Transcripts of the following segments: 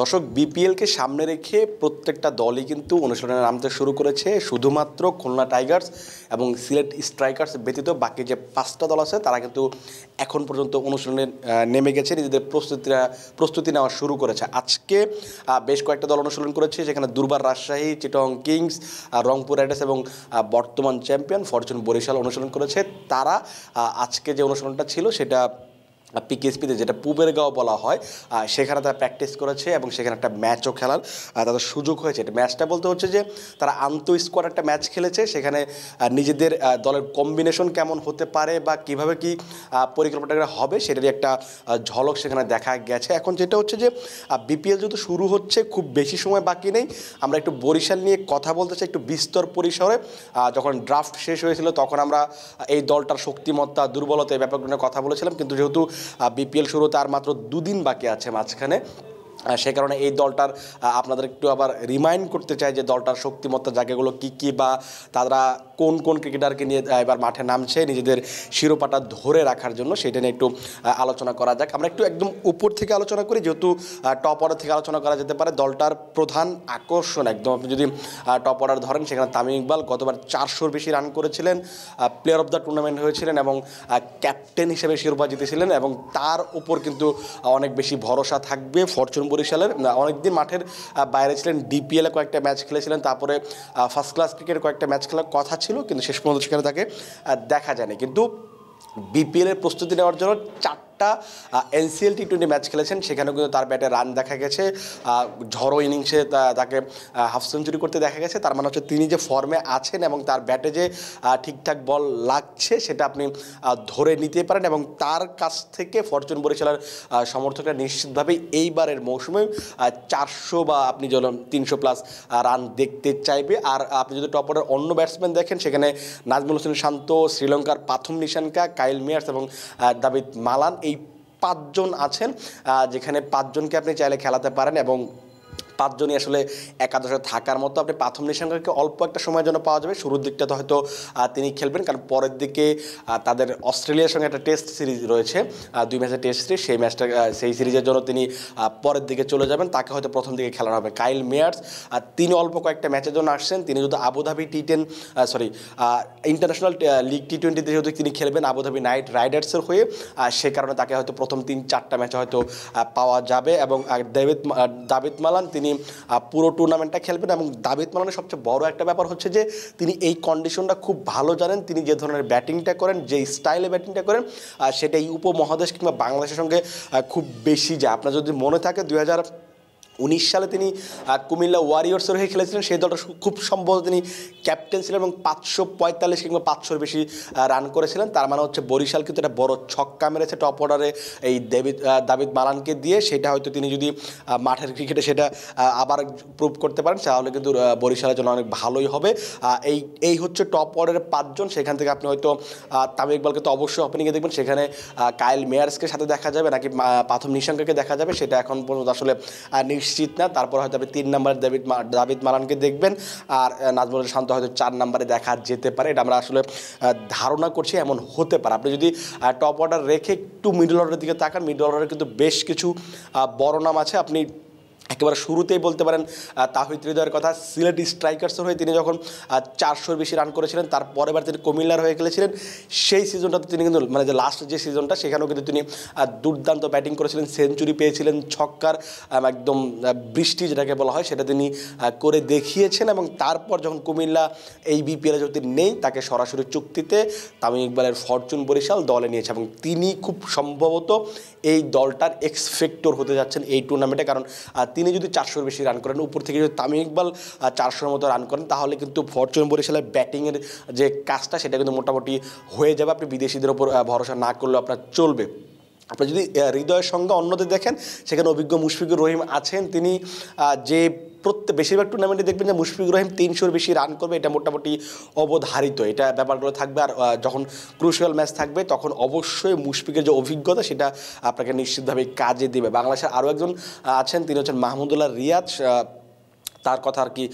দর্শক বিপিএলকে সামনে রেখে প্রত্যেকটা দলই কিন্তু অনুশীলনে নামতে শুরু করেছে। শুধুমাত্র খুলনা টাইগার্স এবং সিলেট স্ট্রাইকার্স ব্যতীত বাকি যে 5টা দল আছে তারা কিন্তু এখন পর্যন্ত অনুশীলনে নেমে গেছে, নিজেদের প্রস্তুতি নেওয়া শুরু করেছে। আজকে বেশ কয়েকটা দল অনুশীলন করেছে, যেখানে দুর্বার রাজশাহী, চিটং কিংস, রংপুর রাইডার্স এবং বর্তমান চ্যাম্পিয়ন ফরচুন বরিশাল অনুশীলন করেছে। তারা আজকে যে অনুশীলনটা ছিল সেটা পিকেএসপিতে, যেটা পুবের গাঁও বলা হয়, সেখানে তারা প্র্যাকটিস করেছে এবং সেখানে একটা ম্যাচও খেলার তাদের সুযোগ হয়েছে। এটা ম্যাচটা বলতে হচ্ছে যে তারা স্কোয়াড একটা ম্যাচ খেলেছে, সেখানে নিজেদের দলের কম্বিনেশন কেমন হতে পারে বা কীভাবে কী পরিকল্পনাটা হবে সেটারই একটা ঝলক সেখানে দেখা গেছে। এখন যেটা হচ্ছে যে বিপিএল যেহেতু শুরু হচ্ছে, খুব বেশি সময় বাকি নেই, আমরা একটু বরিশাল নিয়ে কথা বলতে চাই একটু বিস্তর পরিসরে। যখন ড্রাফট শেষ হয়েছিল তখন আমরা এই দলটার শক্তিমত্তা, দুর্বলতা, এই ব্যাপারগুলো নিয়ে কথা বলেছিলাম, কিন্তু যেহেতু বিপিএল শুরুতে আর মাত্র 2 দিন বাকি আছে মাঝখানে, সে কারণে এই দলটার আপনাদের একটু আবার রিমাইন্ড করতে চাই যে দলটার শক্তিমত্তা জায়গাগুলো কী কী, বা তারা কোন কোন ক্রিকেটারকে নিয়ে এবার মাঠে নামছে নিজেদের শিরোপাটা ধরে রাখার জন্য, সেটা নিয়ে একটু আলোচনা করা যাক। আমরা একটু একদম উপর থেকে আলোচনা করি, যেহেতু টপ অর্ডার থেকে আলোচনা করা যেতে পারে। দলটার প্রধান আকর্ষণ একদম আপনি যদি টপ অর্ডার ধরেন, সেখানে তামিম ইকবাল গতবার 400-র বেশি রান করেছিলেন, প্লেয়ার অফ দ্য টুর্নামেন্ট হয়েছিলেন এবং ক্যাপ্টেন হিসেবে শিরোপা জিতেছিলেন, এবং তার উপর কিন্তু অনেক বেশি ভরসা থাকবে ফরচুন বরিশালের। অনেকদিন মাঠের বাইরে ছিলেন, ডিপিএলে কয়েকটা ম্যাচ খেলেছিলেন, তারপরে ফার্স্ট ক্লাস ক্রিকেটে কয়েকটা ম্যাচ খেলার কথা ছিল, কিন্তু শেষ পর্যন্ত সেখানে তাকে দেখা যায়নি। কিন্তু বিপিএলের প্রস্তুতি নেওয়ার জন্য 4টা এনসিএল টি20 ম্যাচ খেলেছেন, সেখানেও কিন্তু তার ব্যাটে রান দেখা গেছে, ঝড়ো ইনিংসে তাকে হাফ সেঞ্চুরি করতে দেখা গেছে। তার মানে হচ্ছে তিনি যে ফর্মে আছেন এবং তার ব্যাটে যে ঠিকঠাক বল লাগছে সেটা আপনি ধরে নিতে পারেন, এবং তার কাছ থেকে ফরচুন বরিশালের সমর্থকরা নিশ্চিতভাবেই এইবারের মৌসুমে 400 বা আপনি যেন 300+ রান দেখতে চাইবে। আর আপনি যদি টপ অর্ডার অন্য ব্যাটসম্যান দেখেন, সেখানে নাজমুল হোসেন শান্ত, শ্রীলঙ্কার পাথম নিশানকা, কাইল মেয়ার্স এবং দাভিদ মালান, এই 5 জন আছেন, যেখানে 5 জনকে আপনি চাইলে খেলাতে পারেন, এবং 5 জনই আসলে একাদশে থাকার মতো। আপনি প্রাথম নিশাঙ্কাকে অল্প একটা সময়ের জন্য পাওয়া যাবে, শুরুর দিকটাতে হয়তো তিনি খেলবেন, কারণ পরের দিকে তাদের অস্ট্রেলিয়ার সঙ্গে একটা টেস্ট সিরিজ রয়েছে, 2 ম্যাচের টেস্ট সিরিজ, সেই সিরিজের জন্য তিনি পরের দিকে চলে যাবেন, তাকে হয়তো প্রথম দিকে খেলানো হবে। কাইল মেয়ার্স তিনি অল্প কয়েকটা ম্যাচের জন্য আসছেন, তিনি যদি আবুধাবি ইন্টারন্যাশনাল লিগ টি20তে যেহেতু তিনি খেলবেন আবুধাবি নাইট রাইডার্সের হয়ে, সে কারণে তাকে হয়তো প্রথম 3-4টা ম্যাচে হয়তো পাওয়া যাবে। এবং দাভিদ মালান তিনি পুরো টুর্নামেন্টটা খেলবেন, এবং দাভিদ মালানের সবচেয়ে বড় একটা ব্যাপার হচ্ছে যে তিনি এই কন্ডিশনটা খুব ভালো জানেন। তিনি যে ধরনের ব্যাটিংটা করেন, যে স্টাইলে ব্যাটিংটা করেন, সেটা এই উপমহাদেশ কিংবা বাংলাদেশের সঙ্গে খুব বেশি যায়। আপনার যদি মনে থাকে 2019 সালে তিনি কুমিল্লা ওয়ারিয়র্সের হয়ে খেলেছিলেন, সেই দলটা খুব সম্ভবত তিনি ক্যাপ্টেন ছিলেন এবং 545 কিংবা 500-র বেশি রান করেছিলেন। তার মানে হচ্ছে বরিশাল কিন্তু একটা বড় ছক্কা মেরেছে টপ অর্ডারে এই দাভিদ মালানকে দিয়ে। সেটা হয়তো তিনি যদি মাঠের ক্রিকেটে সেটা আবার প্রুভ করতে পারেন, তাহলে কিন্তু বরিশালের জন্য অনেক ভালোই হবে। এই হচ্ছে টপ অর্ডারের 5 জন। সেখান থেকে আপনি হয়তো তামিম ইকবালকে তো অবশ্যই ওপেনিংয়ে দেখবেন, সেখানে কাইল মেয়ার্সকে সাথে দেখা যাবে নাকি প্রাথম নিশাঙ্কাকে দেখা যাবে সেটা এখন পর্যন্ত আসলে নিশ্চিত না। তারপর হয়তো আপনি 3 নম্বরে দাভিদ মালানকে দেখবেন, আর নাজমুল হোসেন শান্ত হয়তো 4 নম্বরে দেখা যেতে পারে। এটা আমরা আসলে ধারণা করছি এমন হতে পারে। আপনি যদি টপ অর্ডার রেখে একটু মিডল অর্ডারের দিকে তাকান, মিডল অর্ডারে কিন্তু বেশ কিছু বড় নাম আছে। আপনি একেবারে শুরুতেই বলতে পারেন তাহিদ হৃদয়ের কথা। সিলেট স্ট্রাইকার্সের হয়ে তিনি যখন 400-র বেশি রান করেছিলেন, তার পরের বার তিনি কুমিল্লার হয়ে খেলেছিলেন, সেই সিজনটাতে তিনি কিন্তু মানে যে লাস্ট যে সিজনটা, সেখানেও কিন্তু তিনি দুর্দান্ত ব্যাটিং করেছিলেন, সেঞ্চুরি পেয়েছিলেন, ছক্কার একদম বৃষ্টি যেটাকে বলা হয় সেটা তিনি করে দেখিয়েছেন। এবং তারপর যখন কুমিল্লা এই বিপিএলে যদি নেই, তাকে সরাসরি চুক্তিতে তামিম ইকবালের ফরচুন বরিশাল দলে নিয়েছে, এবং তিনি খুব সম্ভবত এই দলটার এক্সফেক্টর হতে যাচ্ছেন এই টুর্নামেন্টে। কারণ তিনি যদি 400-র বেশি রান করেন, উপর থেকে যদি তামিম ইকবাল 400-র মতো রান করেন, তাহলে কিন্তু ফরচুন বরিশালের ব্যাটিংয়ের যে কাজটা সেটা কিন্তু মোটামুটি হয়ে যাবে। আপনি বিদেশিদের ওপর ভরসা না করলেও আপনার চলবে। আপনি যদি হৃদয়ের সঙ্গে অন্যদের দেখেন, সেখানে অভিজ্ঞ মুশফিকুর রহিম আছেন। তিনি যে বেশিরভাগ টুর্নামেন্টে দেখবেন যে মুশফিকুর রহিম 300-র বেশি রান করবে, এটা মোটামুটি অবধারিত, এটা ব্যাপারগুলো থাকবে। আর যখন ক্রুশিয়াল ম্যাচ থাকবে তখন অবশ্যই মুশফিকের যে অভিজ্ঞতা সেটা আপনাকে নিশ্চিতভাবে কাজে দেবে। বাংলাদেশের আরও একজন আছেন, তিনি হচ্ছেন মাহমুদুল্লাহ রিয়াদ। তার কথা আর কি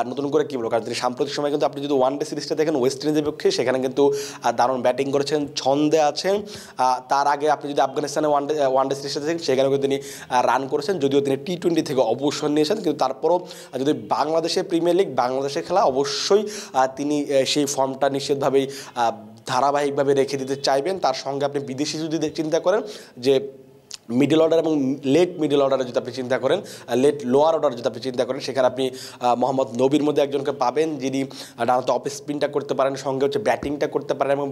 নতুন করে কী বলবো, কারণ তিনি সাম্প্রতিক সময় কিন্তু আপনি যদি ওয়ানডে সিরিজটা দেখেন ওয়েস্ট ইন্ডিজের পক্ষে, সেখানে কিন্তু দারুণ ব্যাটিং করেছেন, ছন্দে আছেন। তার আগে আপনি যদি আফগানিস্তানে ওয়ানডে সিরিজটা দেখেন সেখানেও কিন্তু তিনি রান করেছেন, যদিও তিনি টি-20 থেকে অবসর নিয়েছেন, কিন্তু তারপরও যদি বাংলাদেশের প্রিমিয়ার লিগ, বাংলাদেশের খেলা, অবশ্যই তিনি সেই ফর্মটা নিশ্চিতভাবেই ধারাবাহিকভাবে রেখে দিতে চাইবেন। তার সঙ্গে আপনি বিদেশি যদি চিন্তা করেন যে মিডল অর্ডার এবং লেট মিডল অর্ডারে যদি আপনি চিন্তা করেন, লেট লোয়ার অর্ডার যদি আপনি চিন্তা করেন, সেখানে আপনি মোহাম্মদ নবীর মধ্যে একজনকে পাবেন যিনি ডানহাতে অফ স্পিনটা করতে পারেন, সঙ্গে হচ্ছে ব্যাটিংটা করতে পারেন, এবং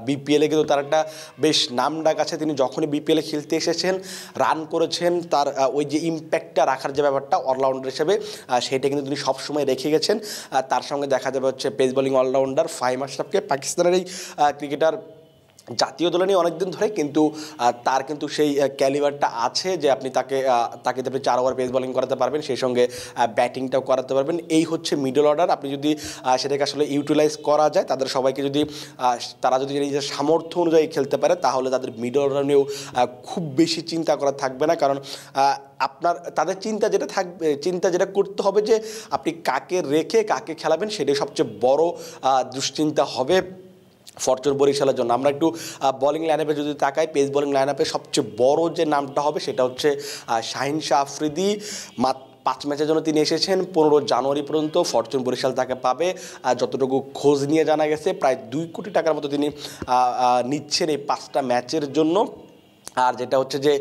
বিপিএলে কিন্তু তার একটা বেশ নাম ডাক আছে। তিনি যখনই বিপিএলে খেলতে এসেছেন, রান করেছেন, তার ওই যে ইম্প্যাক্টটা রাখার যে ব্যাপারটা অলরাউন্ডার হিসেবে, সেটা কিন্তু তিনি সবসময় রেখে গেছেন। তার সঙ্গে দেখা যাবে হচ্ছে পেস বোলিং অলরাউন্ডার ফাহিম আশরাফকে, পাকিস্তানের এই ক্রিকেটার জাতীয় দলে নিয়ে অনেকদিন ধরে, কিন্তু তার কিন্তু সেই ক্যালিবারটা আছে যে আপনি তাকে আপনি 4 ওভার পেস বোলিং করাতে পারবেন, সেই সঙ্গে ব্যাটিংটাও করাতে পারবেন। এই হচ্ছে মিডল অর্ডার। আপনি যদি সেটাকে আসলে ইউটিলাইজ করা যায়, তাদের সবাইকে যদি তারা যদি নিজের সামর্থ্য অনুযায়ী খেলতে পারে, তাহলে তাদের মিডল অর্ডার নিয়েও খুব বেশি চিন্তা করা থাকবে না। কারণ তাদের চিন্তা যেটা করতে হবে যে আপনি কাকে রেখে কাকে খেলাবেন, সেটাই সবচেয়ে বড় দুশ্চিন্তা হবে ফরচুন বরিশালের জন্য। আমরা একটু বোলিং লাইন আপে যদি তাকাই, পেস বোলিং লাইন আপে সবচেয়ে বড় যে নামটা হবে সেটা হচ্ছে শাহিন শাহ আফ্রিদি। 5 ম্যাচের জন্য তিনি এসেছেন, 15 জানুয়ারি পর্যন্ত ফরচুন বরিশাল তাকে পাবে। যতটুকু খোঁজ নিয়ে জানা গেছে, প্রায় 2 কোটি টাকার মতো তিনি নিচ্ছেন এই 5টা ম্যাচের জন্য। আর যেটা হচ্ছে যে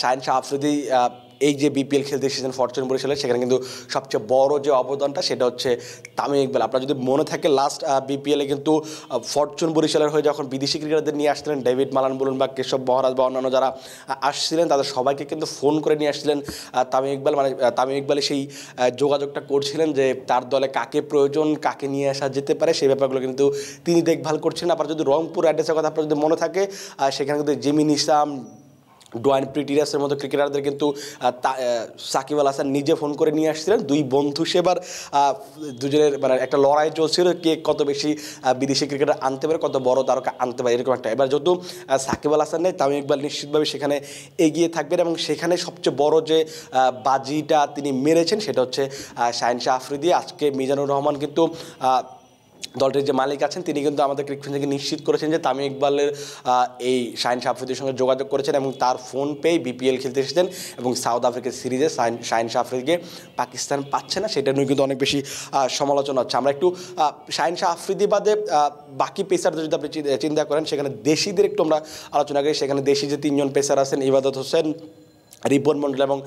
শাহিন শাহ আফ্রিদি এই যে বিপিএল খেলতে এসেছেন ফরচুন বরিশালে, সেখানে কিন্তু সবচেয়ে বড় যে অবদানটা সেটা হচ্ছে তামিম ইকবাল। আপনার যদি মনে থাকে লাস্ট বিপিএলে কিন্তু ফরচুন বরিশালের হয়ে যখন বিদেশি ক্রিকেটারদের নিয়ে আসছিলেন, ডেভিড মালান বলুন বা কেশব মহারাজ বা অন্যান্য যারা আসছিলেন, তাদের সবাইকে কিন্তু ফোন করে নিয়ে আসছিলেন তামিম ইকবাল। মানে তামিম ইকবালে সেই যোগাযোগটা করছিলেন যে তার দলে কাকে প্রয়োজন, কাকে নিয়ে আসা যেতে পারে, সেই ব্যাপারগুলো কিন্তু তিনি দেখভাল করছেন। আবার যদি রংপুর অ্যাড্রেসের কথা আপনার যদি মনে থাকে, সেখানে কিন্তু জিমি নিসাম, ডোয়াইন প্রিটিরাসের মতো ক্রিকেটারদের কিন্তু সাকিব আল হাসান নিজে ফোন করে নিয়ে আসছিলেন। 2 বন্ধু সেবার দুজনের মানে একটা লড়াই চলছিল, কে কত বেশি বিদেশি ক্রিকেটার আনতে পারে, কত বড় তারকা আনতে পারে, এরকম একটা। এবার যেহেতু সাকিব আল হাসান নেই, তামিম ইকবাল নিশ্চিতভাবে সেখানে এগিয়ে থাকবেন, এবং সেখানে সবচেয়ে বড় যে বাজিটা তিনি মেরেছেন সেটা হচ্ছে শাহিন শাহ আফ্রিদি। আজকে মিজানুর রহমান কিন্তু দলটির যে মালিক আছেন, তিনি কিন্তু আমাদের ক্রিকেট থেকে নিশ্চিত করেছেন যে তামিম ইকবালের এই শাহিন শাহ আফ্রিদির সঙ্গে যোগাযোগ করেছেন, এবং তার ফোন পেয়ে বিপিএল খেলতে এসেছেন, এবং সাউথ আফ্রিকার সিরিজে শাহিন শাহ আফ্রিদিকে পাকিস্তান পাচ্ছে না, সেটা নিয়ে কিন্তু অনেক বেশি সমালোচনা হচ্ছে। আমরা একটু শাহিন শাহ আফ্রিদি বাদে বাকি পেসারদের যদি আপনি চিন্তা করেন, সেখানে দেশিদের একটু আমরা আলোচনা করি। সেখানে দেশি যে 3 জন পেসার আছেন, ইবাদত হোসেন, রিপন মন্ডল এবং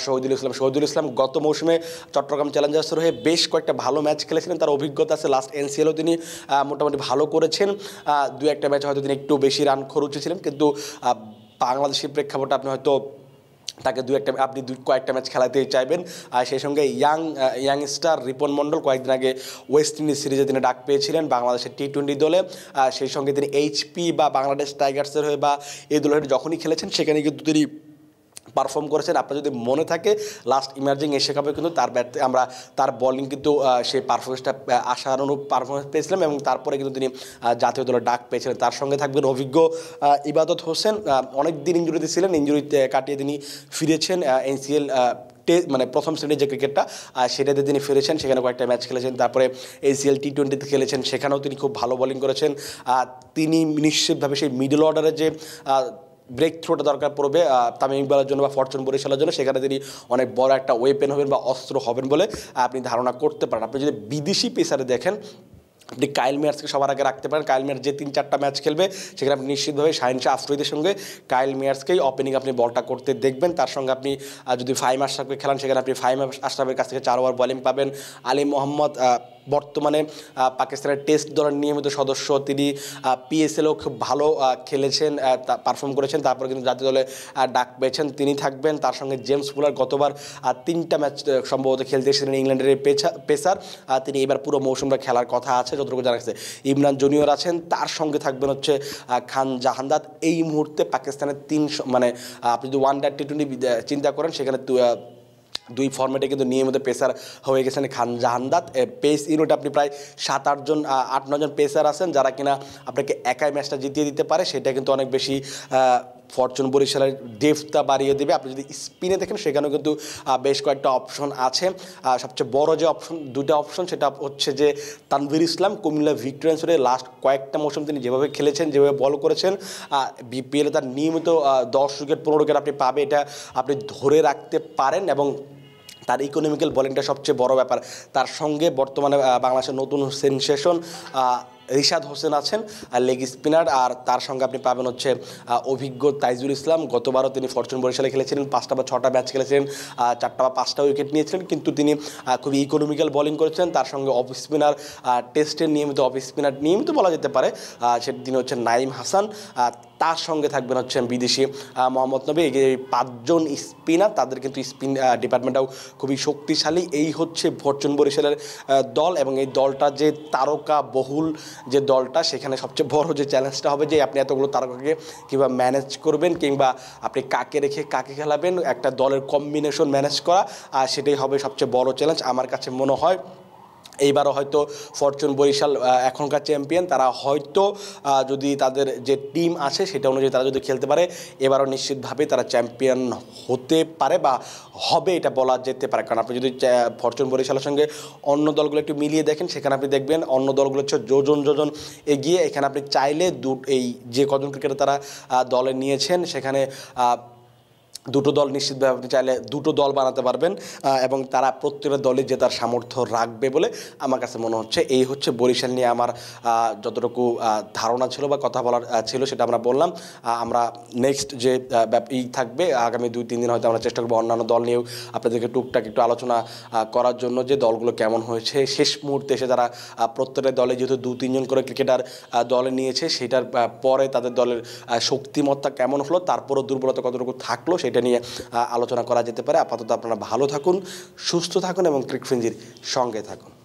শহীদুল ইসলাম গত মৌসুমে চট্টগ্রাম চ্যালেঞ্জার্সের হয়ে বেশ কয়েকটা ভালো ম্যাচ খেলেছিলেন, তার অভিজ্ঞতা আছে। লাস্ট এনসিএলও তিনি মোটামুটি ভালো করেছেন। 2-1টা ম্যাচে হয়তো তিনি একটু বেশি রান খরচেছিলেন, কিন্তু বাংলাদেশের প্রেক্ষাপটে আপনি হয়তো তাকে কয়েকটা ম্যাচ খেলাতেই চাইবেন। আর সেই সঙ্গে ইয়াংস্টার রিপন মন্ডল কয়েকদিন আগে ওয়েস্ট ইন্ডিজ সিরিজে তিনি ডাক পেয়েছিলেন বাংলাদেশের টি-20 দলে। সেই সঙ্গে তিনি এইচপি বা বাংলাদেশ টাইগার্সের হয়ে বা এই দলের যখনই খেলেছেন, সেখানে কিন্তু তিনি পারফর্ম করেছেন। আপনার যদি মনে থাকে লাস্ট ইমার্জিং এশিয়া কাপে কিন্তু আমরা তার বোলিং কিন্তু সেই পারফরমেন্সটা আশানুরূপ পারফরমেন্স পেয়েছিলাম, এবং তারপরে কিন্তু তিনি জাতীয় দলে ডাক পেয়েছিলেন। তার সঙ্গে থাকবেন অভিজ্ঞ ইবাদত হোসেন, অনেক দিন ইঞ্জুরিতে ছিলেন, ইঞ্জুরিতে কাটিয়ে তিনি ফিরেছেন। এনসিএল মানে প্রথম শ্রেণীর যে ক্রিকেটটা সেটাতে তিনি ফিরেছেন, সেখানে কয়েকটা ম্যাচ খেলেছেন। তারপরে এসিএল টি-20তে খেলেছেন, সেখানেও তিনি খুব ভালো বোলিং করেছেন। তিনি নিশ্চিতভাবে সেই মিডল অর্ডারে যে ব্রেক থ্রোটা দরকার পড়বে তামিম ইকবালের জন্য বা ফরচুন বরিশালের জন্য, সেখানে তিনি অনেক বড় একটা ওয়েপেন হবেন বা অস্ত্র হবেন বলে আপনি ধারণা করতে পারেন। আপনি যদি বিদেশি পেসারে দেখেন, আপনি কাইল মেয়ার্সকে সবার আগে রাখতে পারেন। কাইল মেয়ার্স যে 3-4টা ম্যাচ খেলবে, সেখানে আপনি নিশ্চিতভাবে শাহিন শাহ আফ্রিদির সঙ্গে কাইল মেয়ার্সকেই ওপেনিং আপনি বলটা করতে দেখবেন। তার সঙ্গে আপনি যদি ফাহিম আশরাফকে খেলান, সেখানে আপনি ফাহিম আশরাফের কাছ থেকে 4 ওভার বোলিং পাবেন। আলী মোহাম্মদ বর্তমানে পাকিস্তানের টেস্ট দলের নিয়মিত সদস্য, তিনি পিএসএলও খুব ভালো খেলেছেন, পারফর্ম করেছেন, তারপরে কিন্তু জাতীয় দলে ডাক পেয়েছেন, তিনি থাকবেন। তার সঙ্গে জেমস ফুলার গতবার 3টা ম্যাচ সম্ভবত খেলতে এসেছিলেন ইংল্যান্ডের এই পেসার, তিনি এবার পুরো মৌসুমটা খেলার কথা আছে যতটুকু জানা গেছে। ইমরান জুনিয়র আছেন, তার সঙ্গে থাকবেন হচ্ছে খান জাহান্দাত। এই মুহূর্তে পাকিস্তানের 3 মানে আপনি যদি ওয়ান ডে টি-20 চিন্তা করেন, সেখানে দুই ফর্মেটে কিন্তু নিয়মিত পেসার হয়ে গেছেন খান জাহান্দাত। পেস ইউনিট আপনি প্রায় 7-8 জন 8-9 জন পেসার আছেন যারা কিনা আপনাকে একাই ম্যাচটা জিতিয়ে দিতে পারে, সেটা কিন্তু অনেক বেশি ফরচুন বরিশালের ডেপথটা বাড়িয়ে দেবে। আপনি যদি স্পিনে দেখেন সেখানেও কিন্তু বেশ কয়েকটা অপশন আছে। সবচেয়ে বড় যে দুটো অপশন সেটা হচ্ছে যে তানভীর ইসলাম কুমিল্লা ভিক্টোরিয়ান্সে লাস্ট কয়েকটা মৌসুম তিনি যেভাবে খেলেছেন, যেভাবে বল করেছেন, বিপিএলে তার নিয়মিত 10 উইকেট 15 উইকেট আপনি পাবে, এটা আপনি ধরে রাখতে পারেন। এবং তার ইকোনমিক্যাল বোলিংটা সবচেয়ে বড় ব্যাপার। তার সঙ্গে বর্তমানে বাংলাদেশের নতুন সেনসেশন রিশাদ হোসেন আছেন লেগ স্পিনার, আর তার সঙ্গে আপনি পাবেন হচ্ছে অভিজ্ঞ তাইজুল ইসলাম। গতবারও তিনি ফরচুন বরিশালে খেলেছিলেন, 5টা বা 6টা ম্যাচ খেলেছিলেন, 4টা বা 5টা উইকেট নিয়েছিলেন, কিন্তু তিনি খুবই ইকোনমিক্যাল বোলিং করেছেন। তার সঙ্গে অফ স্পিনার, টেস্টের নিয়মিত অফ স্পিনার নিয়মিত বলা যেতে পারে, সেটা তিনি হচ্ছেন নাইম হাসান। তার সঙ্গে থাকবেন হচ্ছেন বিদেশি মোহাম্মদ নবী। এই 5 জন স্পিনার, তাদের কিন্তু স্পিন ডিপার্টমেন্টটাও খুবই শক্তিশালী। এই হচ্ছে ফরচুন বরিশালের দল, এবং এই দলটা যে তারকা বহুল যে দলটা, সেখানে সবচেয়ে বড় যে চ্যালেঞ্জটা হবে যে আপনি এতগুলো তারকাকে কীভাবে ম্যানেজ করবেন, কিংবা আপনি কাকে রেখে কাকে খেলাবেন, একটা দলের কম্বিনেশন ম্যানেজ করা, সেটাই হবে সবচেয়ে বড় চ্যালেঞ্জ। আমার কাছে মনে হয় এইবারও হয়তো ফরচুন বরিশাল এখনকার চ্যাম্পিয়ন, তারা হয়তো যদি তাদের যে টিম আছে সেটা অনুযায়ী তারা যদি খেলতে পারে, এবারও নিশ্চিতভাবে তারা চ্যাম্পিয়ন হতে পারে বা হবে, এটা বলা যেতে পারে। কারণ আপনি যদি ফরচুন বরিশালের সঙ্গে অন্য দলগুলো একটু মিলিয়ে দেখেন, সেখানে আপনি দেখবেন অন্য দলগুলো হচ্ছে যোজন এগিয়ে। এখানে আপনি চাইলে এই যে কজন ক্রিকেটার তারা দলে নিয়েছেন, সেখানে দুটো দল নিশ্চিতভাবে আপনি চাইলে দুটো দল বানাতে পারবেন, এবং তারা প্রত্যেকটা দলে জেতার সামর্থ্য রাখবে বলে আমার কাছে মনে হচ্ছে। এই হচ্ছে বরিশাল নিয়ে আমার যতটুকু ধারণা ছিল বা কথা বলার ছিল সেটা আমরা বললাম। আমরা নেক্সট যে থাকবে আগামী 2-3 দিন হয়তো আমরা চেষ্টা করবো অন্যান্য দল নিয়েও আপনাদেরকে টুকটাক একটু আলোচনা করার জন্য, যে দলগুলো কেমন হয়েছে শেষ মুহূর্তে এসে তারা প্রত্যেকটা দলে যেহেতু 2-3 জন করে ক্রিকেটার দলে নিয়েছে, সেটার পরে তাদের দলের শক্তিমত্তা কেমন হলো, তারপরও দুর্বলতা কতটুকু থাকলো সেটা নিয়ে আলোচনা করা যেতে পারে। আপাতত আপনারা ভালো থাকুন, সুস্থ থাকুন এবং ক্রিকফ্রেঞ্জির সঙ্গে থাকুন।